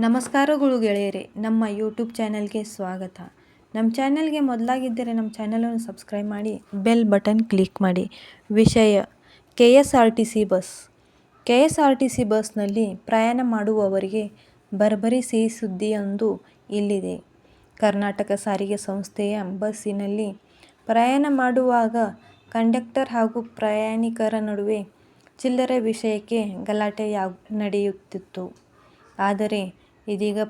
ನಮಸ್ಕಾರಗಳು ಗೆಳೆಯರೆ, ನಮ್ಮ ಯೂಟ್ಯೂಬ್ ಚಾನಲ್ಗೆ ಸ್ವಾಗತ. ನಮ್ಮ ಚಾನಲ್ಗೆ ಮೊದಲಾಗಿದ್ದರೆ ನಮ್ಮ ಚಾನಲನ್ನು ಸಬ್ಸ್ಕ್ರೈಬ್ ಮಾಡಿ, ಬೆಲ್ ಬಟನ್ ಕ್ಲಿಕ್ ಮಾಡಿ. ವಿಷಯ KSRTC ಬಸ್. KSRTC ಬಸ್ನಲ್ಲಿ ಪ್ರಯಾಣ ಮಾಡುವವರಿಗೆ ಭರ್ಭರಿ ಸಿಹಿ ಸುದ್ದಿಯೊಂದು ಇಲ್ಲಿದೆ. ಕರ್ನಾಟಕ ಸಾರಿಗೆ ಸಂಸ್ಥೆಯ ಬಸ್ಸಿನಲ್ಲಿ ಪ್ರಯಾಣ ಮಾಡುವಾಗ ಕಂಡಕ್ಟರ್ ಹಾಗೂ ಪ್ರಯಾಣಿಕರ ನಡುವೆ ಚಿಲ್ಲರೆ ವಿಷಯಕ್ಕೆ ಗಲಾಟೆ ನಡೆಯುತ್ತಿತ್ತು. ಆದರೆ ಇದೀಗ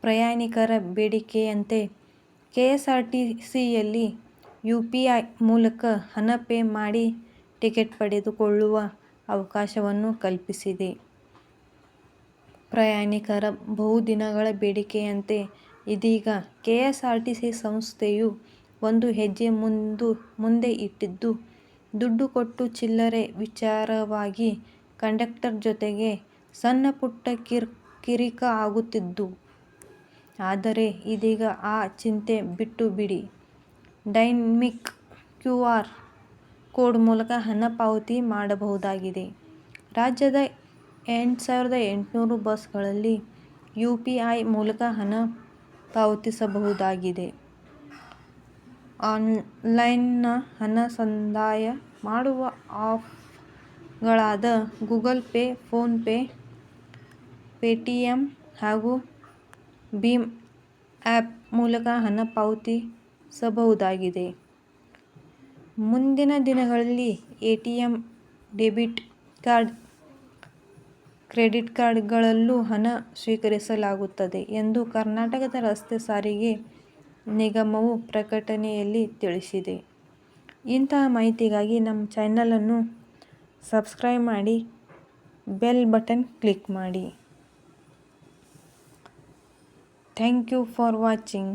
ಪ್ರಯಾಣಿಕರ ಬೇಡಿಕೆಯಂತೆ KSRTCಯಲ್ಲಿ UPI ಮೂಲಕ ಹಣ ಪೇ ಮಾಡಿ ಟಿಕೆಟ್ ಪಡೆದುಕೊಳ್ಳುವ ಅವಕಾಶವನ್ನು ಕಲ್ಪಿಸಿದೆ. ಪ್ರಯಾಣಿಕರ ಬಹುದಿನಗಳ ಬೇಡಿಕೆಯಂತೆ ಇದೀಗ KSRTC ಸಂಸ್ಥೆಯು ಒಂದು ಹೆಜ್ಜೆ ಮುಂದೆ ಇಟ್ಟಿದ್ದು, ದುಡ್ಡು ಕೊಟ್ಟು ಚಿಲ್ಲರೆ ವಿಚಾರವಾಗಿ ಕಂಡಕ್ಟರ್ ಜೊತೆಗೆ ಸಣ್ಣ ಪುಟ್ಟ ಕಿರಿಕ ಆಗುತ್ತಿದ್ದು. ಆದರೆ ಇದೀಗ ಆ ಚಿಂತೆ ಬಿಟ್ಟು ಬಿಡಿ, ಡೈನಮಿಕ್ QR ಕೋಡ್ ಮೂಲಕ ಹಣ ಪಾವತಿ ಮಾಡಬಹುದಾಗಿದೆ. ರಾಜ್ಯದ 8,800 ಬಸ್ಗಳಲ್ಲಿ UPI ಮೂಲಕ ಹಣ ಪಾವತಿಸಬಹುದಾಗಿದೆ. ಆನ್ಲೈನ್ ಹಣ ಸಂದಾಯ ಮಾಡುವ ಆ್ಯಪ್ಗಳಾದ Google Pay, PhonePe, Paytm ಹಾಗೂ ಭೀಮ್ ಆ್ಯಪ್ ಮೂಲಕ ಹಣ ಪಾವತಿಸಬಹುದಾಗಿದೆ. ಮುಂದಿನ ದಿನಗಳಲ್ಲಿ ATM, ಡೆಬಿಟ್ ಕಾರ್ಡ್, ಕ್ರೆಡಿಟ್ ಕಾರ್ಡ್ಗಳಲ್ಲೂ ಹಣ ಸ್ವೀಕರಿಸಲಾಗುತ್ತದೆ ಎಂದು ಕರ್ನಾಟಕ ರಸ್ತೆ ಸಾರಿಗೆ ನಿಗಮವು ಪ್ರಕಟಣೆಯಲ್ಲಿ ತಿಳಿಸಿದೆ. ಇಂತಹ ಮಾಹಿತಿಗಾಗಿ ನಮ್ಮ ಚಾನಲನ್ನು ಸಬ್ಸ್ಕ್ರೈಬ್ ಮಾಡಿ, ಬೆಲ್ ಬಟನ್ ಕ್ಲಿಕ್ ಮಾಡಿ. Thank you for watching.